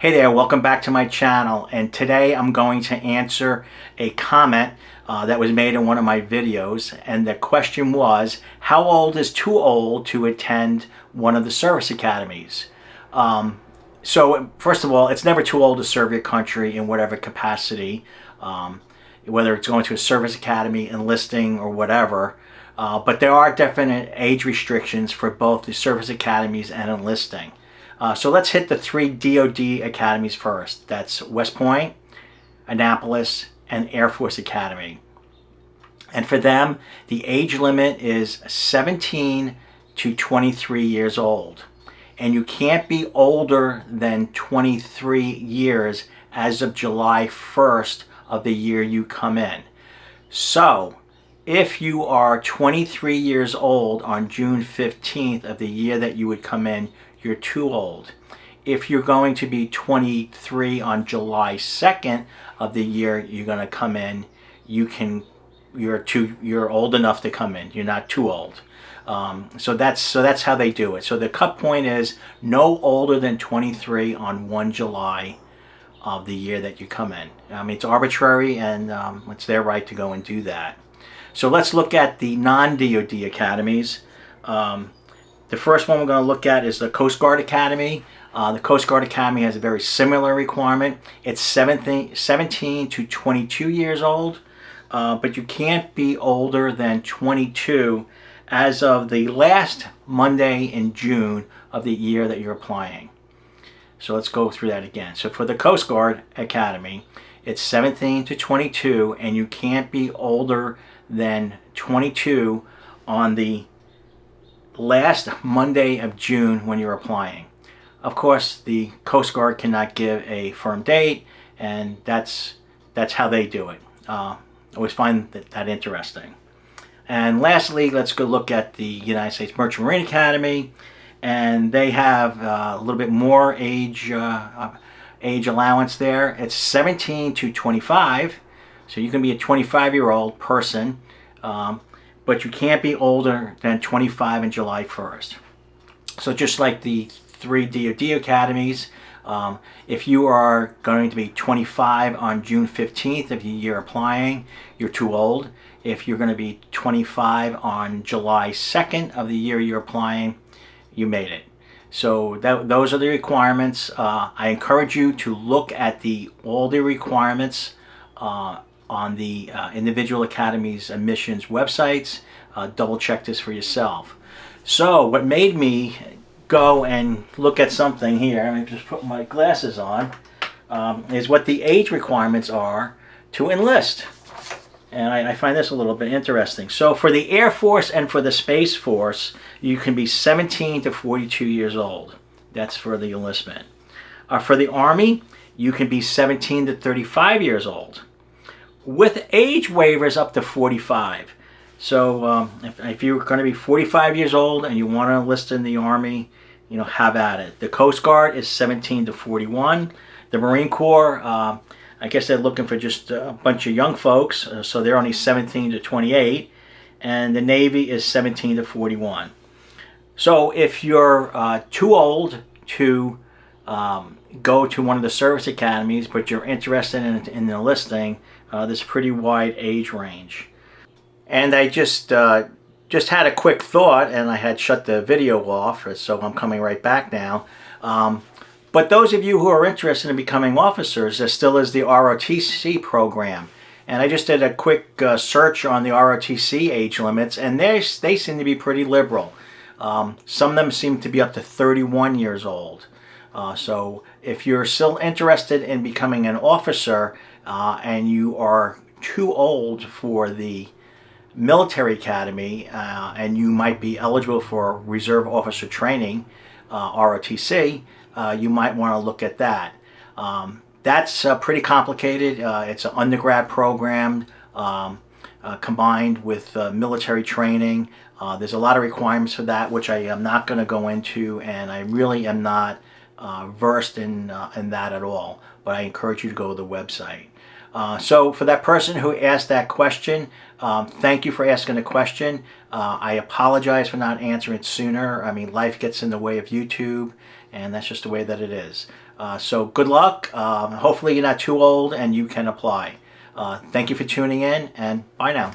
Hey there, welcome back to my channel, and today I'm going to answer a comment that was made in one of my videos, and the question was, how old is too old to attend one of the service academies? So first of all, it's never too old to serve your country in whatever capacity, whether it's going to a service academy, enlisting, or whatever. But there are definite age restrictions for both the service academies and enlisting. So let's hit the three DoD academies first. That's West Point, Annapolis, and Air Force Academy. And for them, the age limit is 17 to 23 years old. And you can't be older than 23 years as of July 1st of the year you come in. So if you are 23 years old on June 15th of the year that you would come in, you're too old. If you're going to be 23 on July 2nd of the year you're going to come in, you're old enough to come in. You're not too old. So that's how they do it. So the cut point is no older than 23 on 1 July of the year that you come in. I mean, it's arbitrary, and it's their right to go and do that. So let's look at the non-DoD academies. The first one we're going to look at is the Coast Guard Academy. The Coast Guard Academy has a very similar requirement. It's 17 to 22 years old, but you can't be older than 22 as of the last Monday in June of the year that you're applying. So let's go through that again. So for the Coast Guard Academy, it's 17 to 22, and you can't be older than 22 on the last Monday of June when you're applying. Of course, the Coast Guard cannot give a firm date, and that's how they do it. I always find that interesting. And lastly, let's go look at the United States Merchant Marine Academy, and they have a little bit more age allowance there. It's 17 to 25, so you can be a 25-year-old person, but you can't be older than 25 on July 1st. So just like the three DoD academies, if you are going to be 25 on June 15th of the year applying, you're too old. If you're going to be 25 on July 2nd of the year you're applying, you made it. So those are the requirements. I encourage you to look at all the requirements on the individual academies' admissions websites. Double check this for yourself. So what made me go and look at something here, let me just put my glasses on, is what the age requirements are to enlist. And I find this a little bit interesting. So for the Air Force and for the Space Force, you can be 17 to 42 years old. That's for the enlistment. For the Army, you can be 17 to 35 years old, with age waivers up to 45. So if you're going to be 45 years old and you want to enlist in the Army, have at it. The Coast Guard is 17 to 41. The Marine Corps, I guess they're looking for just a bunch of young folks, so they're only 17 to 28. And the Navy is 17 to 41. So if you're too old to go to one of the service academies, but you're interested in enlisting, there's a pretty wide age range. And I just had a quick thought, and I had shut the video off, so I'm coming right back now. But those of you who are interested in becoming officers, there still is the ROTC program. And I just did a quick search on the ROTC age limits, and they seem to be pretty liberal. Some of them seem to be up to 31 years old. So if you're still interested in becoming an officer and you are too old for the military academy and you might be eligible for reserve officer training, ROTC, you might want to look at that. That's pretty complicated. It's an undergrad program combined with military training. There's a lot of requirements for that, which I am not going to go into, and I really am not versed in that at all. But I encourage you to go to the website. So for that person who asked that question, thank you for asking the question. I apologize for not answering it sooner. I mean, life gets in the way of YouTube, and that's just the way that it is. So good luck. Hopefully you're not too old and you can apply. Thank you for tuning in, and bye now.